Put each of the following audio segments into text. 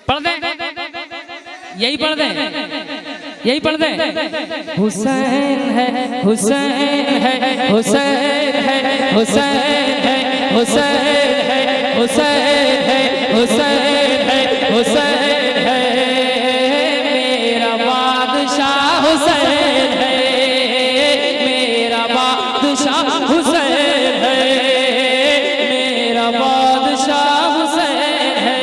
पढ़ दे, यही पढ़ दे, यही पढ़ दे। हुसैन है, हुसैन है, हुसैन है, हुसैन है, हुसैन है, हुसैन है, हुसैन है, हुसैन है, मेरा बादशाह हुसैन है, मेरा बादशाह हुसैन है, मेरा बादशाह हुसैन है।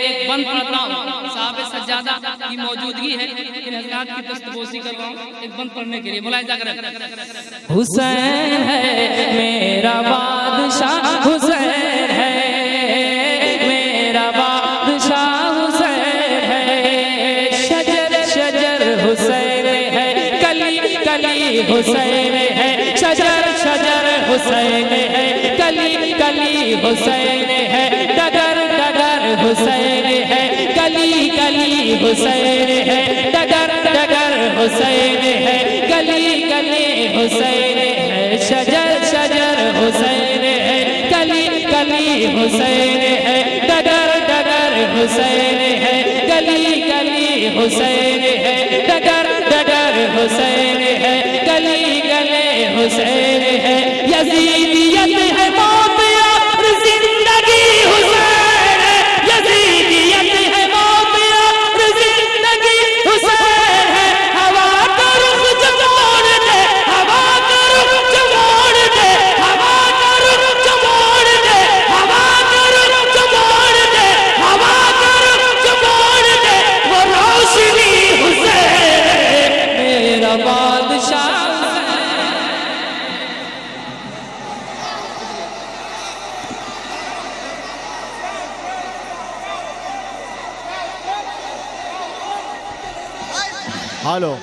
एक बंद पढ़ता हूँ, साहब सज्जादा की मौजूदगी है, इन हज़रात की दस्तगोशी कर रहा हूँ एक बंद पढ़ने के लिए। मुलाहिजा करें। हुसैन है मेरा बादशाह हुसैन है, मेरा बादशाह हुसैन है, शजर शजर हुसैन है, कली कली हुसैन है, शजर शजर हुसैन है, कली कली हुसैन है, डगर डगर हुसैन है, कली कली हुसैन है, डगर डगर हुसैन है, गली गली हुसैन है, शजर शजर हुसैन है, गली गली हुसैन है, डगर डगर हुसैन है, गली गली हुसैन है, डगर डगर हुसैन है, गली गली हुसैन है, यजीदियत है मौत या जिंदगी हुसैन है, यजीदियत है मौत या जिंदगी हुसैन है, हवा का रुख जो मोड़ दे, हवा का रुख जो मोड़ दे, हवा का रुख जो मोड़ दे, हवा का रुख जो मोड़ दे, हवा का रुख जो मोड़ दे, वो रोशनी हुसैन है, मेरा बादशाह। हेलो,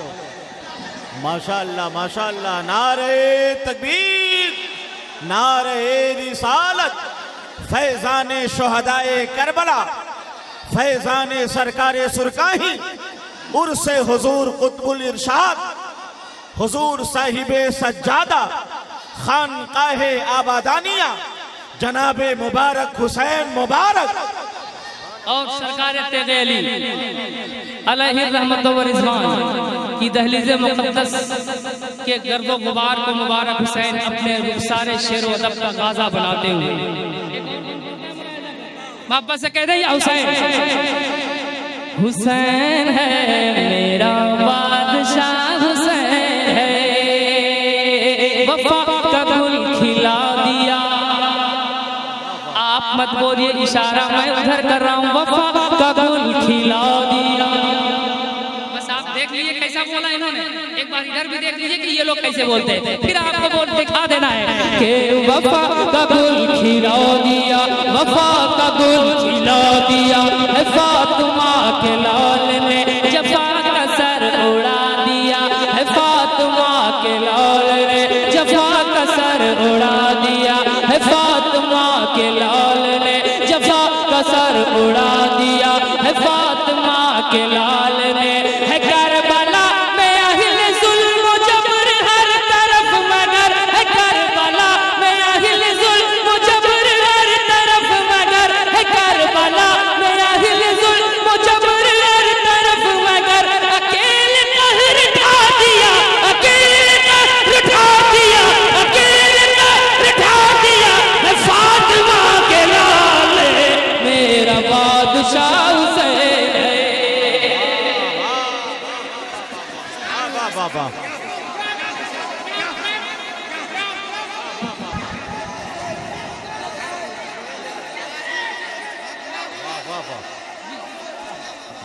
माशाअल्लाह माशाअल्लाह, नारे तकबीर, नारे रिसालत, फैजाने शुहदाए करबला, फैजाने सरकारे सुरकाही, उर्से हुजूर कुतुबुल इरशाद, हुजूर साहिबे सज्जादा, खानकाहे आबादानिया, जनाबे मुबारक हुसैन मुबारक और सरकार तेगे अली अलैहि रहमत व रिज़वान की दहलीज़ मुक़द्दस के गर्दो गुबार को मुबारक हुसैन अपने रुखसारे शेर व अदब का गाज़ा बनाते हुए वापस से कह दे हुसैन, हुसैन है मेरा बादशाह हुसैन है, वफ़ा का गुल खिला दिया। आप मत बोलिए, इशारा मैं उधर कर रहा हूँ, वफ़ा का गुल खिला दिया। बस आप देख लीजिए कैसा बोला इन्होंने, एक बार इधर भी देख लीजिए कि ये लोग कैसे बोलते हैं, फिर आपको बोल दिखा देना है कि वफ़ा का गुल खिला दिया, वफ़ा का गुल खिला दिया, फातिमा के लाल ने जफ़ा का सर उड़ा दिया, फातिमा के लाल ने जफ़ा का सर उड़ा दिया, फातिमा के लाल ने जफ़ा का सर उड़ा दिया, फातिमा के लाल ने है करबला में अहले जुल्म जबर हर तरफ, मगर है करबला में अहले जुल्म जबर हर तरफ, मगर है करबला में अहले जुल्म जबर हर तरफ, मगर अकेले कहर ढा दिया, अकेले कहर ढा दिया, अकेले कहर ढा दिया, है फातिमा के लाल मेरा बादशाह हुसैन है। वाह वाह,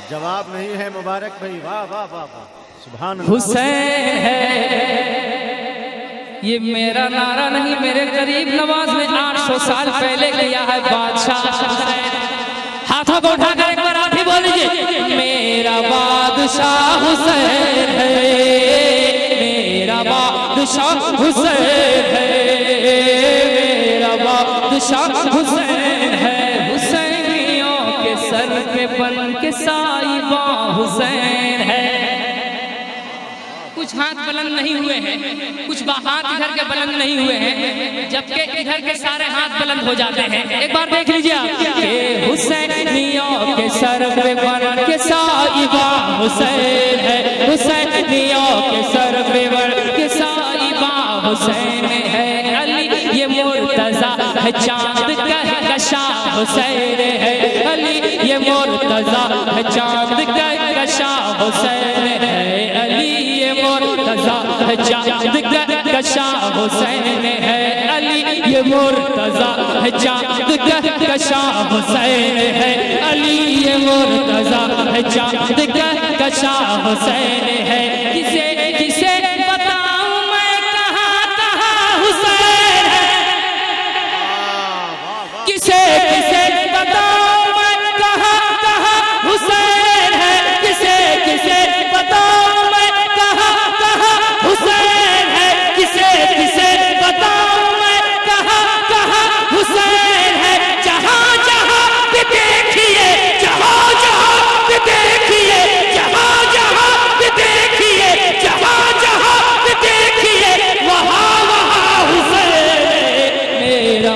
जवाब नहीं है मुबारक भाई, वाह वाह वाह वाह, सुभान अल्लाह। हुसैन है ये मेरा नारा नहीं, मेरे गरीब नवाज ने 800 साल पहले किया है बादशाह हुसैन। हाथों को उठाकर एक बार आप ही बोल लीजिए, मेरा बादशाह हुसैन है, मेरा बादशाह हुसैन है, मेरा बादशाह हुसैन है, हुसैनियों के सर पे बन के साहिबा हुसैन है। कुछ हाथ बुलंद नहीं हुए हैं, कुछ हाथ इधर के बुलंद नहीं हुए हैं, जबकि इधर के सारे हाथ बुलंद हो जाते हैं। एक बार देख लीजिए आप, हुसैनियों हुसैन है, हुसैनियों के सर पे वर्द के साहिबा हुसैन है। अली ये मुर्तजा है चांद का कशा हुसैन है। अली ये मुर्तजा है चांद का कशा हुसैन है। अली ये मुर्तजा है चांद का कशा हुसैन है। अली ये मुर्तजा है चांद का कशा हुसैन है। अली ये मुर्तजा है चांद का कशा हुसैन है। किसे किसे बताऊं मैं कहाँ कहाँ हुसैन है। किसे किसे बताऊं मैं कहाँ कहाँ हुसैन है। किसे किसे बताऊं मैं कहाँ कहाँ हुसैन है। किसे किसे बताऊं मैं कहाँ कहाँ हुसैन है। जहाँ जहाँ भी देखिए, जहाँ जहाँ भी देखिए, जहाँ जहाँ भी देखिए, जहाँ जहाँ भी देखिए, वहाँ वहाँ हुसैन मेरा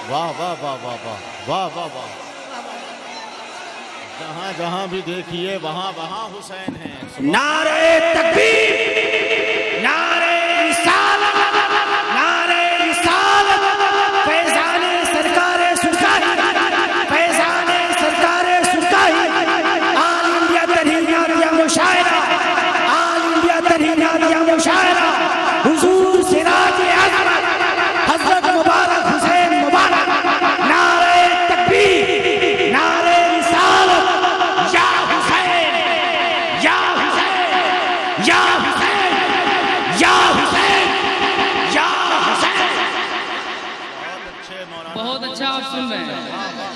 वाह वाह वाह वाह वाह वाह वाह वाह। जहाँ जहाँ भी देखिए वहाँ वहाँ हुसैन है। नारे तकबीर, नारे रिसालत, नारे रिसालत, फैज़ाने सरकारे सुरकाही, फैज़ाने सरकारे सुरकाही। आल इंडिया तहरीर मुशायरा, आल इंडिया तहरीर मुशायरा। हुजूर सिराज अज़मत हज़रत मुबारक हुसैन मुबारक। नारे तकबीर, नारे रिसालत, या हुसैन, या हुसैन, या हुसैन, या हुसैन, या हुसैन। बहुत अच्छे मौलाना। बहुत अच्छा आप सुन रहे हैं।